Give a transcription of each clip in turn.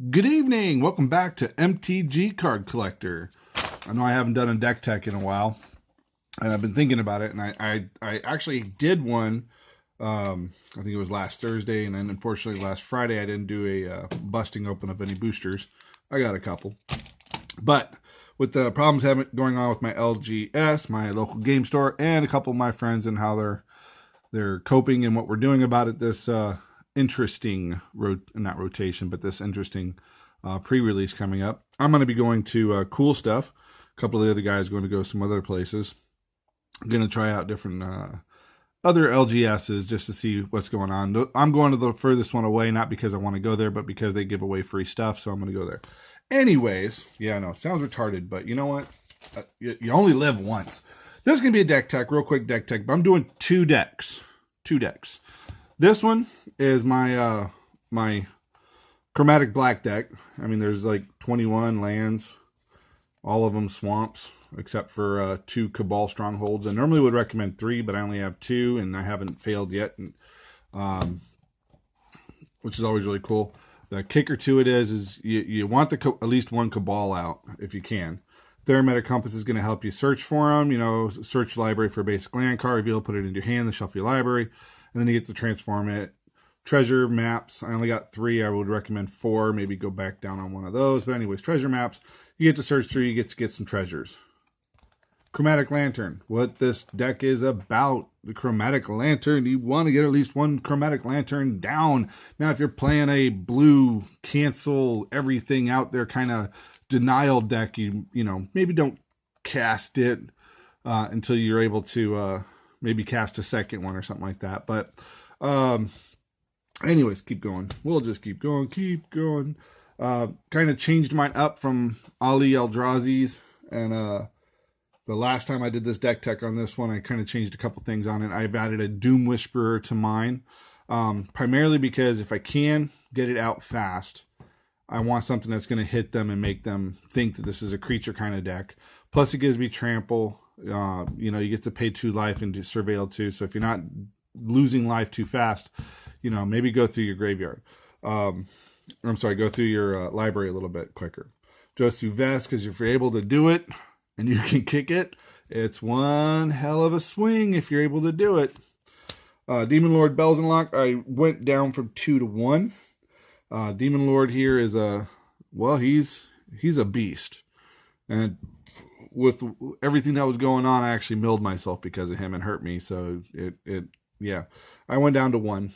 Good evening. Welcome back to MTG Card Collector. I know I haven't done a deck tech in a while, and I've been thinking about it. And I actually did one. I think it was last Thursday, and then unfortunately last Friday I didn't do a busting open of any boosters. I got a couple, but with the problems having going on with my LGS, my local game store, and a couple of my friends and how they're coping and what we're doing about it, this interesting not rotation, but this interesting pre-release coming up. I'm going to be going to Cool Stuff. A couple of the other guys are going to go some other places. I'm going to try out different other LGSs just to see what's going on. I'm going to the furthest one away, not because I want to go there, but because they give away free stuff, so I'm going to go there. Anyways, yeah, I know, it sounds retarded, but you know what? You only live once. This is going to be a deck tech, real quick deck tech, but I'm doing two decks. This one is my my Chromatic-Black deck. I mean, there's like 21 lands, all of them swamps, except for 2 Cabal Strongholds. I normally would recommend 3, but I only have 2, and I haven't failed yet, and, which is always really cool. The kicker to it is you want at least 1 Cabal out if you can. Theoretic Compass is going to help you search for them. You know, search library for a basic land card, reveal, put it into your hand, the shuffle your library, and then you get to transform it. Treasure maps, I only got 3. I would recommend 4. Maybe go back down on one of those. But anyways, treasure maps, you get to search through, you get to get some treasures. Chromatic Lantern, what this deck is about. The Chromatic Lantern, you want to get at least 1 Chromatic Lantern down. Now, if you're playing a blue, cancel everything out there kind of denial deck, you know, maybe don't cast it until you're able to maybe cast a second one or something like that. But anyways, keep going. We'll just keep going. Kind of changed mine up from Ali Eldrazi's, and the last time I did this deck tech on this one, I kind of changed a couple things on it. I've added a Doom Whisperer to mine, primarily because if I can get it out fast, I want something that's going to hit them and make them think that this is a creature kind of deck. Plus, it gives me trample. You know, you get to pay 2 life and do surveil 2. So if you're not losing life too fast, you know, maybe go through your graveyard. Go through your library a little bit quicker. Josu Vest, because if you're able to do it and you can kick it, it's one hell of a swing if you're able to do it. Demon Lord Bells and Lock, I went down from 2 to 1. Demon Lord here is he's a beast. And with everything that was going on, I actually milled myself because of him and hurt me. So I went down to 1.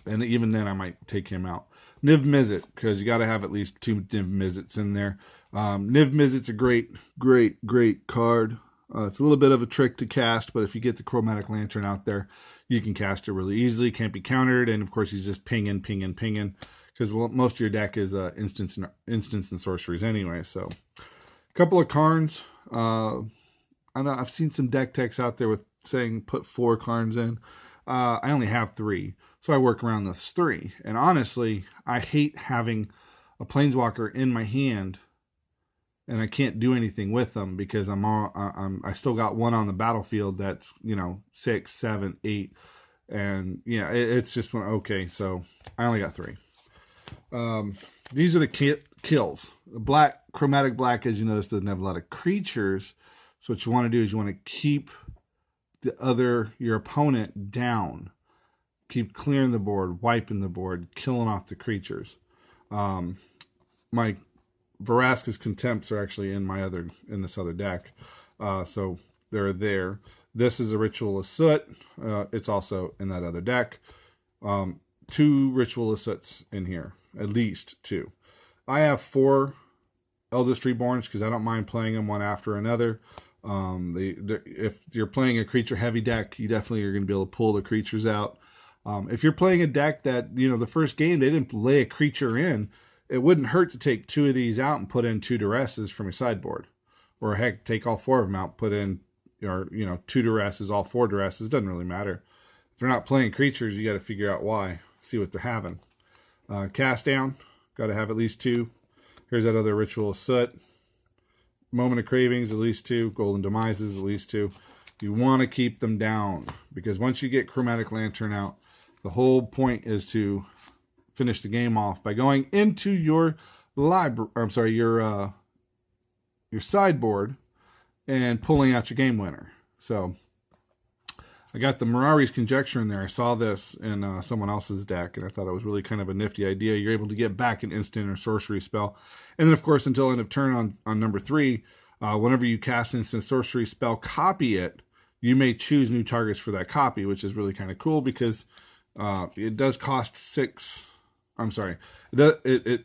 And even then I might take him out. Niv Mizzet, because you got to have at least 2 Niv Mizzets in there. Niv Mizzet's a great card. It's a little bit of a trick to cast, but if you get the Chromatic Lantern out there, you can cast it really easily. Can't be countered, and of course he's just pinging, because most of your deck is instants and sorceries anyway. So, a couple of Karns. I know I've seen some deck techs out there with saying put 4 Karns in. I only have 3, so I work around this 3. And honestly, I hate having a Planeswalker in my hand and I can't do anything with them because I still got 1 on the battlefield that's, 6, 7, 8, and it's just one. Okay, so I only got 3. These are the kills. The Chromatic-Black, as you notice, doesn't have a lot of creatures. So what you want to do is you want to keep your opponent down. Keep clearing the board, wiping the board, killing off the creatures. My Vraska's Contempts are actually in this other deck. So they're there. This is a Ritual of Soot. It's also in that other deck. 2 Ritual of Soots in here. At least 2. I have 4 Eldest Reborns because I don't mind playing them one after another. If you're playing a creature heavy deck, you definitely are going to be able to pull the creatures out. If you're playing a deck that, the first game they didn't lay a creature in, it wouldn't hurt to take 2 of these out and put in 2 Duresses from your sideboard. Or heck, take all 4 of them out, put in 2 Duresses, all 4 Duresses, doesn't really matter. If they're not playing creatures, you got to figure out why, see what they're having. Cast down, got to have at least 2. Here's that other Ritual of Soot. Moment of Cravings, at least 2. Golden Demises, at least 2. You want to keep them down because once you get Chromatic Lantern out, the whole point is to finish the game off by going into your library. I'm sorry, your sideboard and pulling out your game winner. So I got the Mirari's Conjecture in there. I saw this in someone else's deck, and I thought it was really kind of a nifty idea. You're able to get back an instant or sorcery spell. And then, of course, until end of turn on number 3, whenever you cast an instant sorcery spell, copy it, you may choose new targets for that copy, which is really kind of cool because it does cost 6. I'm sorry. The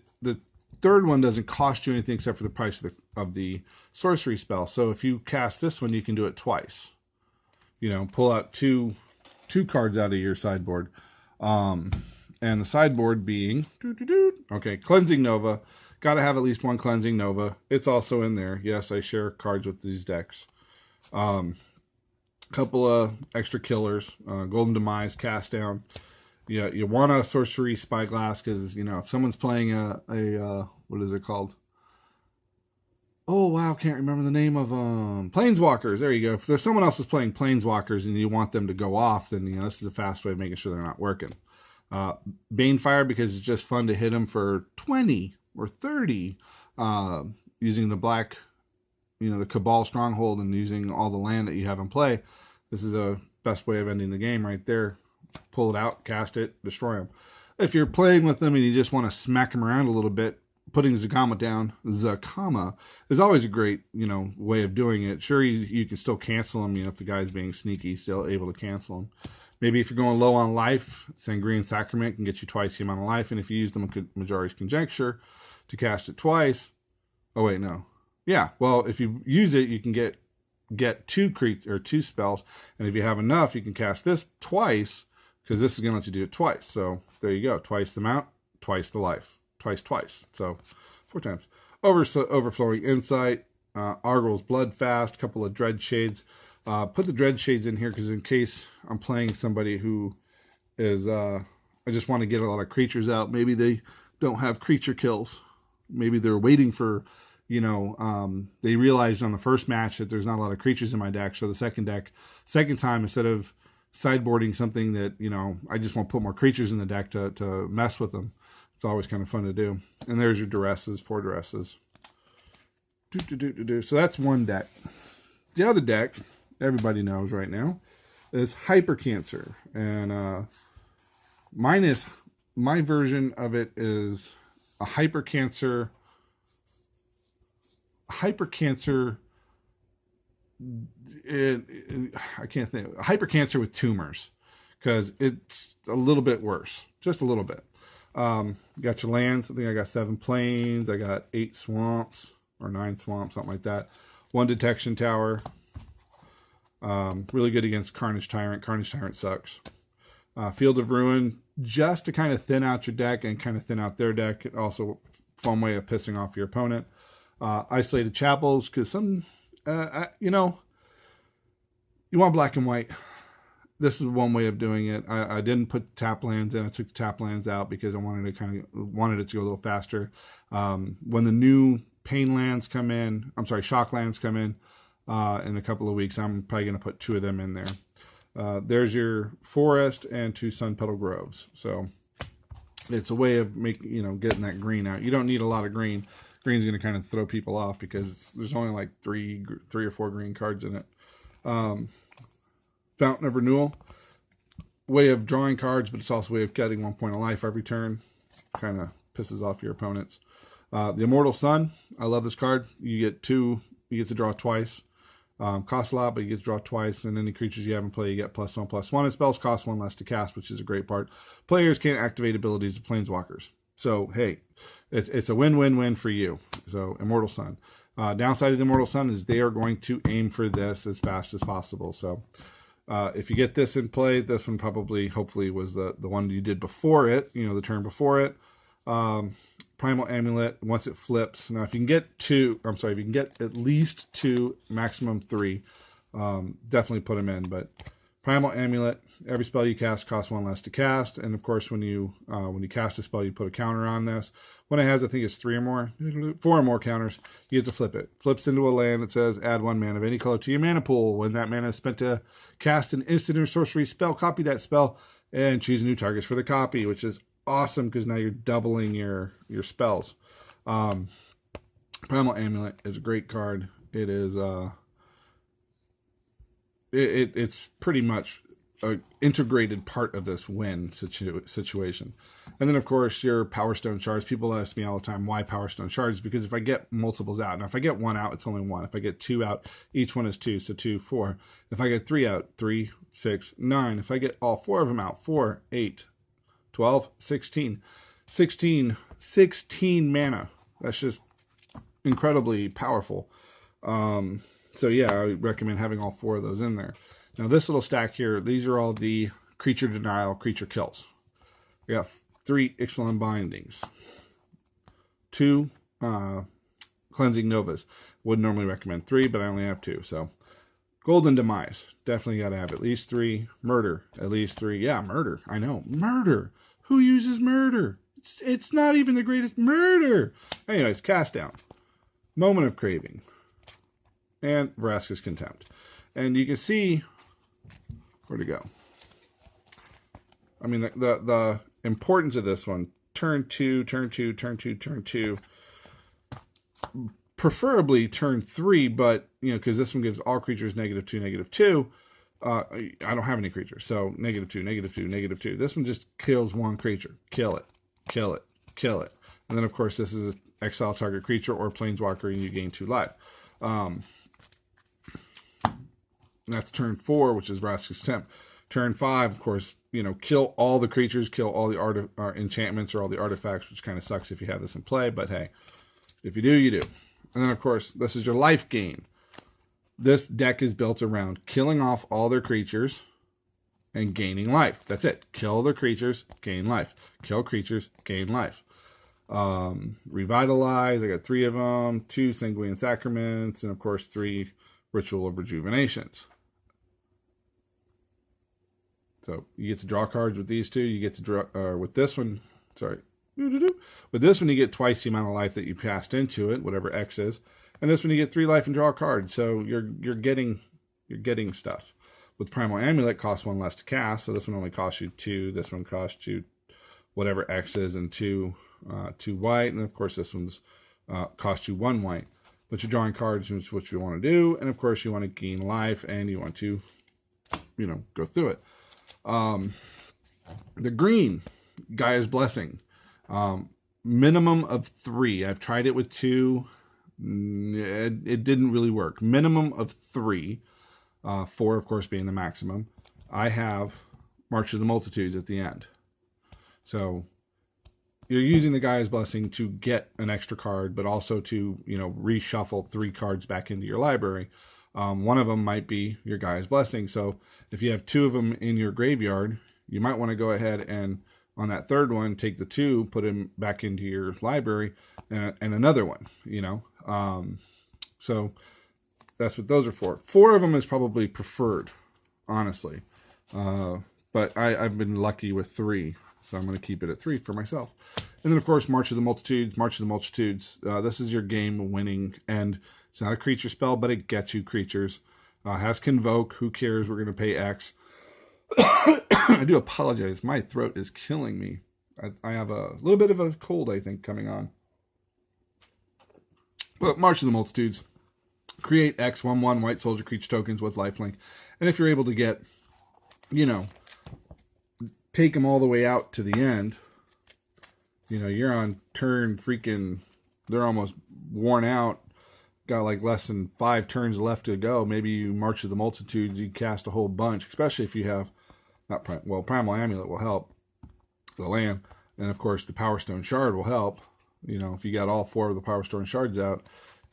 third one doesn't cost you anything except for the price of the sorcery spell. So if you cast this one, you can do it twice. You know, pull out two cards out of your sideboard. And the sideboard being, okay, Cleansing Nova. Got to have at least one Cleansing Nova. It's also in there. Yes, I share cards with these decks. Couple of extra killers. Golden Demise, Cast Down. You want a Sorcery Spyglass because, you know, if someone's playing a what is it called? Oh, wow, can't remember the name of Planeswalkers. There you go. If there's someone else is playing Planeswalkers and you want them to go off, then, you know, this is a fast way of making sure they're not working. Banefire, because it's just fun to hit them for 20 or 30 using the black, you know, the Cabal Stronghold and using all the land that you have in play. This is the best way of ending the game right there. Pull it out, cast it, destroy them. If you're playing with them and you just want to smack them around a little bit, putting Zakama down, Zakama, is always a great, you know, way of doing it. Sure, you can still cancel them, you know, if the guy's being sneaky, still able to cancel them. Maybe if you're going low on life, Sangrean Sacrament can get you twice the amount of life, and if you use the Majority's Conjecture to cast it twice, oh wait, no. Yeah, well, if you use it, you can get 2 spells, and if you have enough, you can cast this twice, because this is going to let you do it twice. So there you go, twice the amount, twice the life. Twice. So 4 times. Overflowing Insight, Argyl's Bloodfast, a couple of Dread Shades. Put the Dread Shades in here because in case I'm playing somebody who is, I just want to get a lot of creatures out. Maybe they don't have creature kills. Maybe they're waiting for, you know, they realized on the first match that there's not a lot of creatures in my deck. So the second time, instead of sideboarding something that, you know, I just want to put more creatures in the deck to mess with them. It's always kind of fun to do. And there's your Duresses, 4 Duresses. So that's one deck. The other deck, everybody knows right now, is Hyper Cancer. And my version of it is a Hyper Cancer. I can't think. Hyper Cancer with tumors. Because it's a little bit worse. Just a little bit. You got your lands. I think I got 7 plains. I got 8 swamps or 9 swamps, something like that. 1 detection tower. Really good against Carnage Tyrant. Carnage Tyrant sucks. Field of Ruin, just to kind of thin out your deck and kind of thin out their deck. It also fun way of pissing off your opponent. Isolated Chapels, because some, you know, you want black and white. This is one way of doing it. I didn't put tap lands in. I took the tap lands out because I wanted it to go a little faster. When the new pain lands come in, shock lands come in a couple of weeks, I'm probably going to put 2 of them in there. There's your forest and 2 sun petal groves. So it's a way of getting that green out. You don't need a lot of green. Green's going to kind of throw people off because there's only like 3 or 4 green cards in it. Fountain of Renewal, way of drawing cards, but it's also a way of getting 1 point of life every turn. Kind of pisses off your opponents. The Immortal Sun, I love this card. You get to draw twice. Costs a lot, but you get to draw twice, and any creatures you have in play, you get +1/+1, and spells cost 1 less to cast, which is a great part. Players can't activate abilities of Planeswalkers. So, hey, it's a win-win-win for you. So, Immortal Sun. Downside of the Immortal Sun is they are going to aim for this as fast as possible. So, if you get this in play, this one hopefully was the one you did before it, the turn before it. Primal Amulet, once it flips. Now, if you can get at least 2, maximum 3, definitely put them in. But Primal Amulet, every spell you cast costs 1 less to cast. And of course, when you cast a spell, you put a counter on this. When it has, I think it's 4 or more counters, you have to flip it. Flips into a land that says add 1 mana of any color to your mana pool. When that mana is spent to cast an instant or sorcery spell, copy that spell and choose new targets for the copy, which is awesome because now you're doubling your spells. Primal Amulet is a great card. It is it's pretty much an integrated part of this win situation. And then, of course, your Power Stone Shards. People ask me all the time, why Power Stone Shards? Because if I get multiples out, now if I get one out, it's only one. If I get two out, each one is two, so 2, 4. If I get 3 out, 3, 6, 9. If I get all 4 of them out, 4, 8, 12, 16. 16 mana. That's just incredibly powerful. So yeah, I would recommend having all 4 of those in there. Now this little stack here, these are all the creature denial, creature kills. We got 3 Ixalan Bindings, 2 Cleansing Novas. Would normally recommend 3, but I only have 2. So Golden Demise, definitely got to have at least 3. Murder, at least 3. Yeah, murder. I know, murder. Who uses murder? It's not even the greatest murder. Anyways, Cast Down, Moment of Craving, and Vraska's Contempt. And you can see where to go. I mean, the importance of this one, turn 2, turn 2, turn 2, turn 2. Preferably turn 3, but, you know, because this one gives all creatures -2, -2. I don't have any creatures, so -2, -2, -2. This one just kills one creature. Kill it, kill it, kill it. And then, of course, this is exile target creature or planeswalker, and you gain 2 life. That's turn 4, which is Vraska's Temp. Turn 5, of course, you know, kill all the creatures, kill all the enchantments or all the artifacts, which kind of sucks if you have this in play, but hey, if you do, you do. And then, of course, this is your life gain. This deck is built around killing off all their creatures and gaining life. That's it. Kill the creatures, gain life. Kill creatures, gain life. Revitalize, I got 3 of them, 2 Sanguine Sacraments, and of course 3 Ritual of Rejuvenations. So you get to draw cards with these 2. You get to draw, with this one, sorry. With this one, you get twice the amount of life that you passed into it, whatever X is. And this one, you get 3 life and draw a card. So you're getting stuff. With Primal Amulet, costs 1 less to cast. So this one only costs you 2. This one costs you whatever X is and 2 white. And of course, this one's costs you 1 white. But you're drawing cards, which is what you want to do. And of course, you want to gain life and you want to, you know, go through it. The green, Gaia's Blessing. Minimum of 3. I've tried it with 2. It didn't really work. Minimum of 3. 4, of course, being the maximum. I have March of the Multitudes at the end. So you're using the Gaia's Blessing to get an extra card, but also to, you know, reshuffle 3 cards back into your library. One of them might be your Gaia's Blessing. So if you have 2 of them in your graveyard, you might want to go ahead and on that 3rd one, take the 2, put them back into your library, and another one, you know. So that's what those are for. 4 of them is probably preferred, honestly. But I've been lucky with 3, so I'm going to keep it at 3 for myself. And then, of course, March of the Multitudes. March of the Multitudes, this is your game winning, and it's not a creature spell, but it gets you creatures. Has Convoke. Who cares? We're going to pay X. I do apologize. My throat is killing me. I have a little bit of a cold, I think, coming on. But March of the Multitudes. Create X 1/1 white soldier creature tokens with lifelink. And if you're able to get, you know, take them all the way out to the end, you know, you're on turn freaking, they're almost worn out. Got like less than 5 turns left to go. Maybe you March of the Multitudes, you cast a whole bunch, especially if you have, Primal Amulet will help, the land, and of course the Power Stone Shard will help. You know, if you got all 4 of the Power Stone Shards out,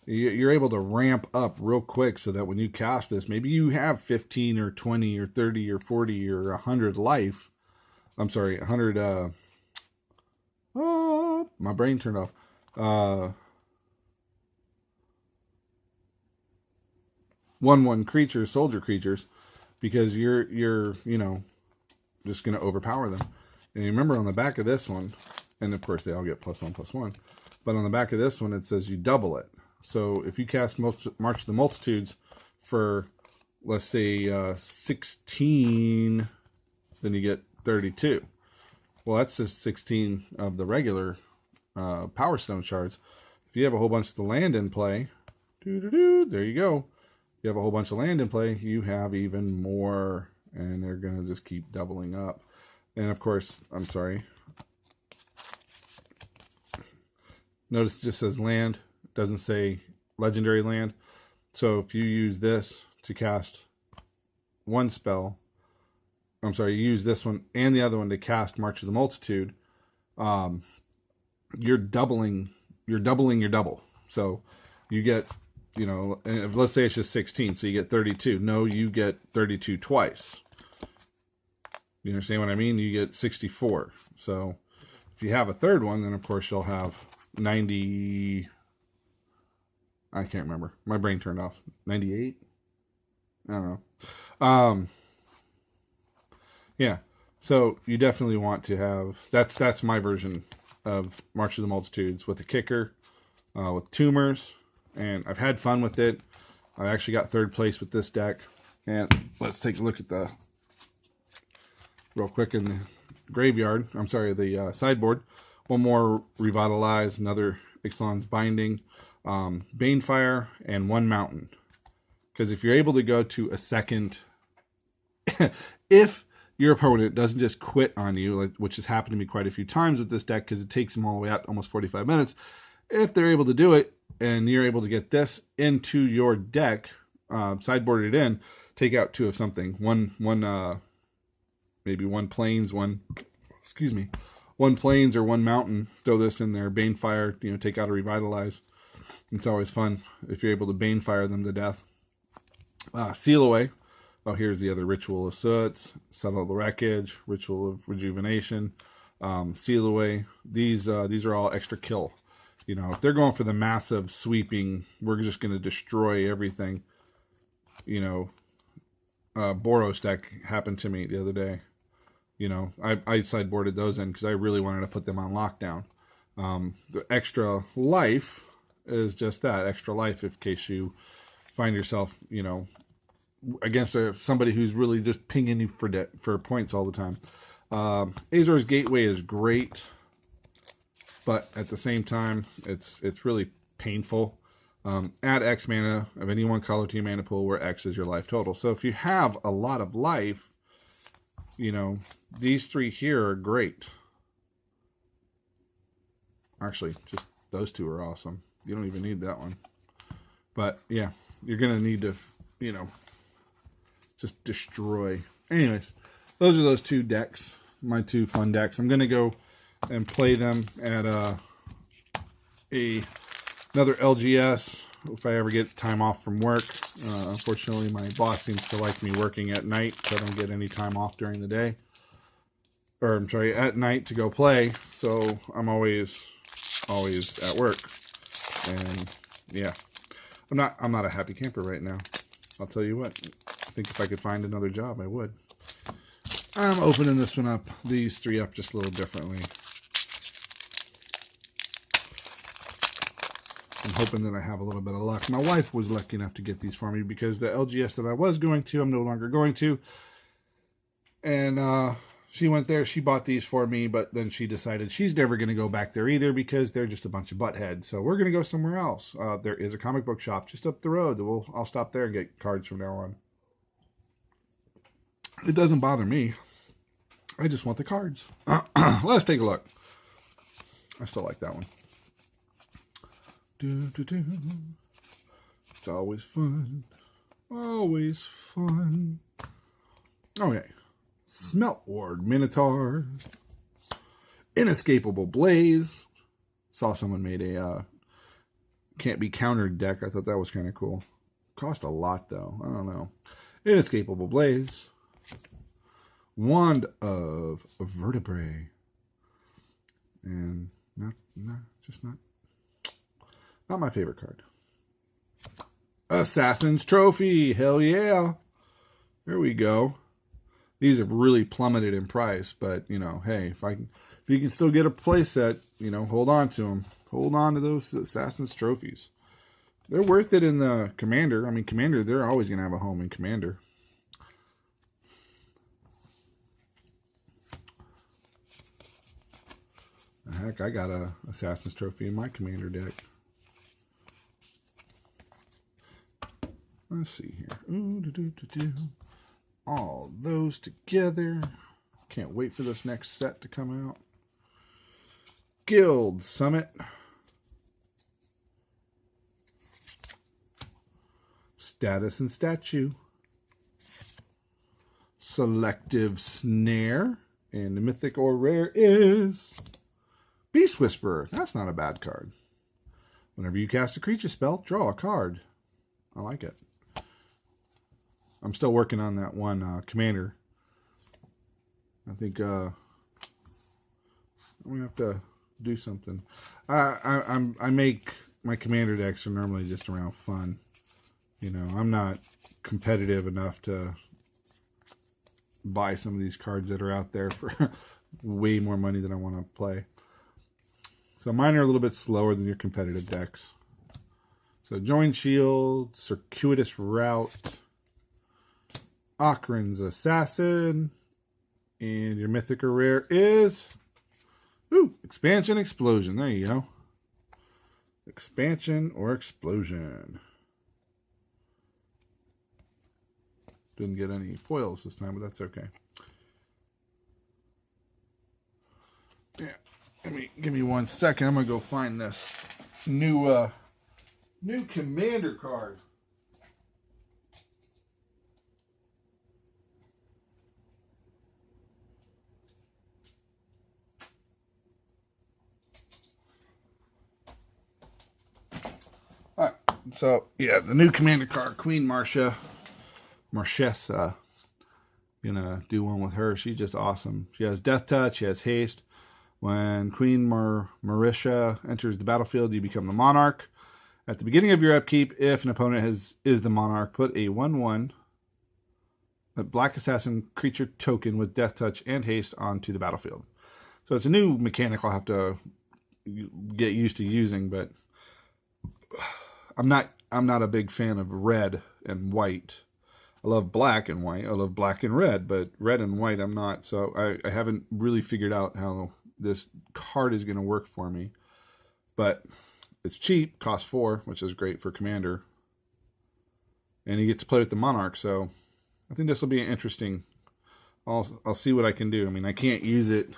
you're able to ramp up real quick so that when you cast this, maybe you have 15 or 20 or 30 or 40 or 100 life. I'm sorry, 100, my brain turned off. 1/1 creatures, soldier creatures, because you're you know, just going to overpower them. And you remember on the back of this one, and of course they all get +1/+1, but on the back of this one it says you double it. So if you cast March of the Multitudes for, let's say, 16, then you get 32. Well, that's just 16 of the regular Power Stone shards. If you have a whole bunch of the land in play, there you go. If you have a whole bunch of land in play, you have even more, and they're going to just keep doubling up. And of course, I'm sorry. Notice it just says land. It doesn't say legendary land. So if you use this to cast one spell, I'm sorry, you use this one and the other one to cast March of the Multitude, you're doubling your double. So you get, you know, let's say it's just 16, so you get 32. No, you get 32 twice. You understand what I mean? You get 64. So if you have a third one, then of course you'll have 90. I can't remember. My brain turned off. 98? I don't know. Yeah. So you definitely want to have, that's my version of March of the Multitudes with the kicker, with tumors, and I've had fun with it. I actually got third place with this deck. And let's take a look at the, real quick, in the graveyard. I'm sorry, the sideboard. One more Revitalize, another Ixalan's Binding, Banefire, and one Mountain. Because if you're able to go to a second, if your opponent doesn't just quit on you, like, which has happened to me quite a few times with this deck, because it takes them all the way out almost 45 minutes. If they're able to do it, and you're able to get this into your deck, sideboard it in, take out two of something. Maybe one plains, one plains or one mountain. Throw this in there, Banefire, you know, take out a Revitalize. It's always fun if you're able to Banefire them to death. Seal Away. Oh, here's the other Ritual of Soots, Settle the Wreckage, Ritual of Rejuvenation, Seal Away. These are all extra kill. You know, if they're going for the massive sweeping, we're just going to destroy everything. You know, Boros deck happened to me the other day. You know, I sideboarded those in because I really wanted to put them on lockdown. The extra life is just that, extra life, in case you find yourself, you know, against somebody who's really just pinging you for points all the time. Azor's Gateway is great, but at the same time, it's really painful. Add X mana of any one color to your mana pool, where X is your life total. So if you have a lot of life, you know, these three here are great. Actually, just those two are awesome. You don't even need that one. But yeah, you're going to need to, you know, just destroy. Anyways, those are those two decks, my two fun decks. I'm going to go and play them at another LGS if I ever get time off from work. Unfortunately, my boss seems to like me working at night, so I don't get any time off during the day. Or, I'm sorry, at night to go play, so I'm always at work. And, yeah. I'm not a happy camper right now. I'll tell you what. I think if I could find another job, I would. I'm opening this one up, these three up just a little differently. I'm hoping that I have a little bit of luck. My wife was lucky enough to get these for me because the LGS that I was going to, I'm no longer going to. And she went there, she bought these for me, but then she decided she's never going to go back there either because they're just a bunch of buttheads. So we're going to go somewhere else. There is a comic book shop just up the road. I'll stop there and get cards from now on. It doesn't bother me. I just want the cards. Let's take a look. I still like that one. It's always fun. Always fun. Okay. Smelt Ward Minotaur. Inescapable Blaze. Saw someone made a can't be countered deck. I thought that was kind of cool. Cost a lot though. I don't know. Inescapable Blaze. Wand of Vertebrae. And not my favorite card. Assassin's Trophy. Hell yeah. There we go. These have really plummeted in price, but you know, hey, if you can still get a play set, you know, hold on to them. Hold on to those Assassin's Trophies. They're worth it in the Commander. I mean, Commander, they're always going to have a home in Commander. Heck, I got a Assassin's Trophy in my commander deck. Let's see here. Ooh, all those together. Can't wait for this next set to come out. Guild Summit. Status and Statue. Selective Snare. And the mythic or rare is Beast Whisperer. That's not a bad card. Whenever you cast a creature spell, draw a card. I like it. I'm still working on that one commander. I think I'm gonna have to do something. I make my commander decks are normally just around fun. You know, I'm not competitive enough to buy some of these cards that are out there for way more money than I want to play. So mine are a little bit slower than your competitive decks. So Join Shield, Circuitous Route, Okran's Assassin, and your mythic or rare is Expansion Explosion. There you go. Expansion or Explosion. Didn't get any foils this time, but that's okay. Yeah, give me 1 second. I'm gonna go find this new commander card. All right, so yeah, the new commander card, Queen Marchesa. Gonna do one with her. She's just awesome. She has Death Touch. She has Haste. When Queen Marchesa enters the battlefield, you become the Monarch. At the beginning of your upkeep, if an opponent is the Monarch, put a 1/1 Black Assassin creature token with Death Touch and Haste onto the battlefield. So it's a new mechanic I'll have to get used to using, but I'm not a big fan of red and white. I love black and white. I love black and red, but red and white I'm not. So I haven't really figured out how this card is going to work for me. But it's cheap, costs 4, which is great for Commander. And you get to play with the Monarch, so I think this will be interesting. I'll see what I can do. I mean, I can't use it.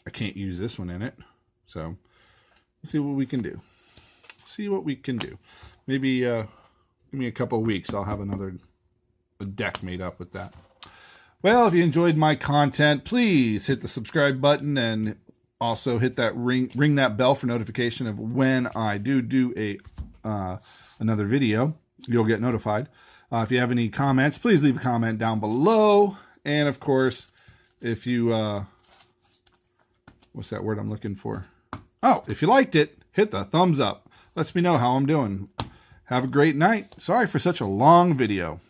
I can't use this one in it. So we'll see what we can do. See what we can do. Maybe give me a couple of weeks. I'll have another deck made up with that. Well, if you enjoyed my content, please hit the subscribe button and also hit that ring that bell for notification of when I do a another video. You'll get notified. If you have any comments, please leave a comment down below. And of course, if you what's that word I'm looking for? Oh, if you liked it, hit the thumbs up. Lets me know how I'm doing. Have a great night. Sorry for such a long video.